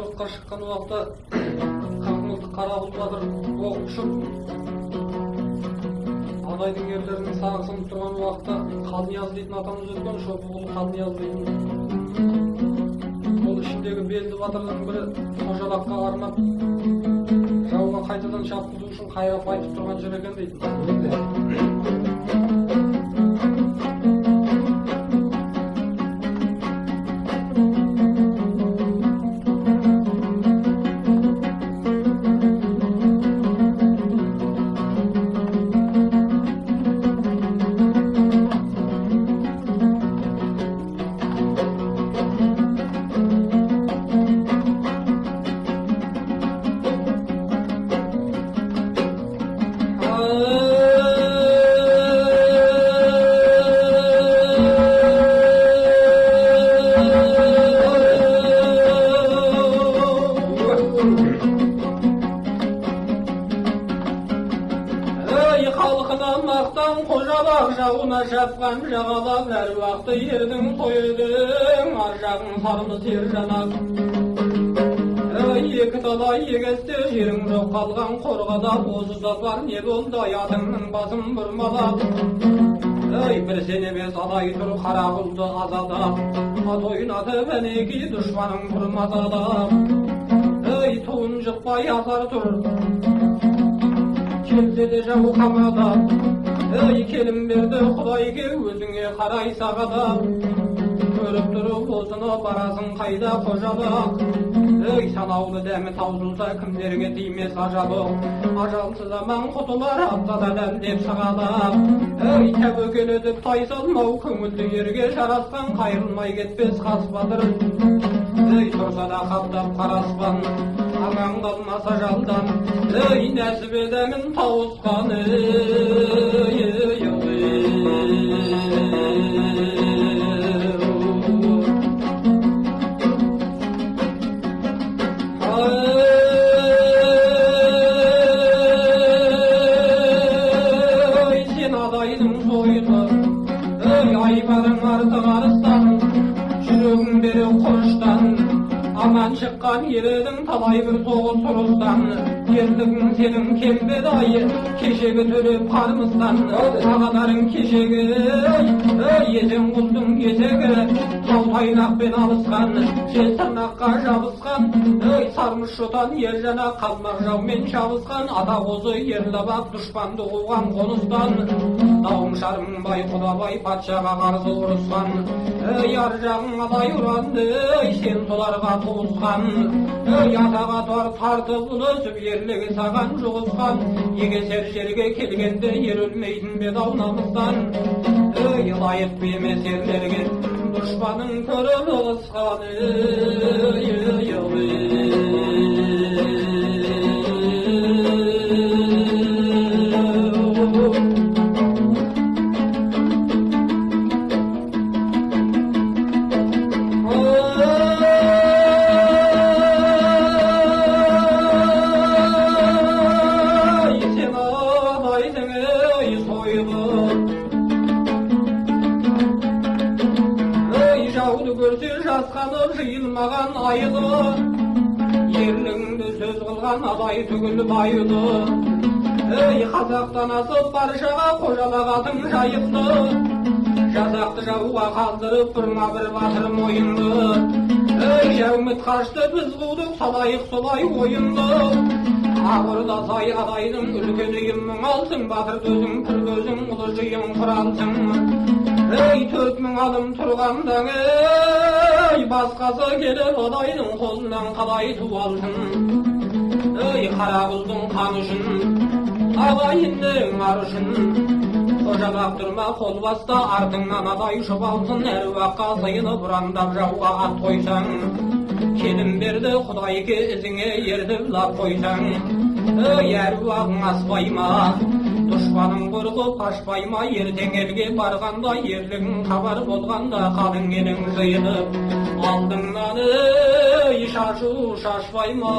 жорыққа шыққан уақытта Қамылды Қарақұл батыр оқ ұшып Адайдың ерлерінің сағысынып тұрған уақытта Қалнияз дейтін атамыз өткен, Шопығұл Қалнияз дейтін. Ол ішіндегі белді батырлардың бірі Қожалаққа арнап жауға қайтадан шапқызу үшін қайрап айтып тұрған жыр екен дейтін. Халқынан мақтан қожабақ жауына шапқан жағалап әр уақытты ердің тойдың ар жағың сарыны тер жанақ. Екі талай егесте жерің жоқ қалған қорғада бозыда бар не болды атыңның басын бұрмалап. Бір сен емес адай тұр Қарақұлды азадап, ат ойнатып әнеки дұшпаның бұрмазадап. Туын жықпай азар тұр келсе де жау қамадап. Келім берді Құдайге өзіңе қарай сағадап. Көріп тұрып осыны барасың қайда қожабақ. Санаулы дәмі таусылса кімдерге тимес ажалы. Ажалсыз аман құтылар аптада дәмдеп сағалап. Тәуекел етіп тайсалмау көңілді ерге жарасқан қайрылмай кетпес қас батыр. Тұрса да қаптап қараспан аман қалмас ажалдан. Нәсіп едемін тауысқан сен адайдың сойыны айбарың артық арыстан жүрегің бері құрыштан аман шыққан ередің талай бір соғыс ұрыстан. Ерлігің сенің кембедайы кешегі төлеп қармыстан. Ағаларың кешегі езен құлдың кесегі жау тайнақпен алысқан, жел тырнаққа жабысқан. Сармыш жотан ер жана қалмақ жаумен шабысқан. Ата қозы ерлабақ дұшпанды қуған қоныстан. Дауым шарым бай Құдабай патшаға қарсы ұрысқан. Ар жағың алай ұранды сен соларға туысқан. Атаға тартып ұлысып ерлігі саған жұғысқан. Егесер жерге келгенде ер өлмейтін бе дау намыстан. Лайық емес ерлерге дұшпаның көріп ұлысқан. Жауды көрсе жасқанып жиылмаған айылы. Ерлігіңді сөз қылған адай түгіл байылы. Қазақтан асып баршаға қожалақ атың жайылды. Жазақты жауға қалдырып бұрма бір батыр мойынды. Жәуміт қашты біз қудық салайық солай ойынды. Ақырда сай адайдың үлкен үйімің алсың. Батыр төзің пір көзің ұлы жиын құралсың. 4000 алым тұрғандан басқасы келіп адайдың қолынан қалай туалсың. Қарақұлдың қаны үшін ағайынның ар үшін қожабақ тұрма қол баста артыңнан адай шұбалсын. Әр уаққа сыйынып ұрандап жауға ат қойсаң. Келім берді Құдайге ізіңе ертіп лап қойсаң. Әр уағың аспай ма дұшпаның қорқып қашпай ма. Ертең елге барғанда ерлігің хабар болғанда қалың елің жиылып алдыңнан шашу шашпай ма.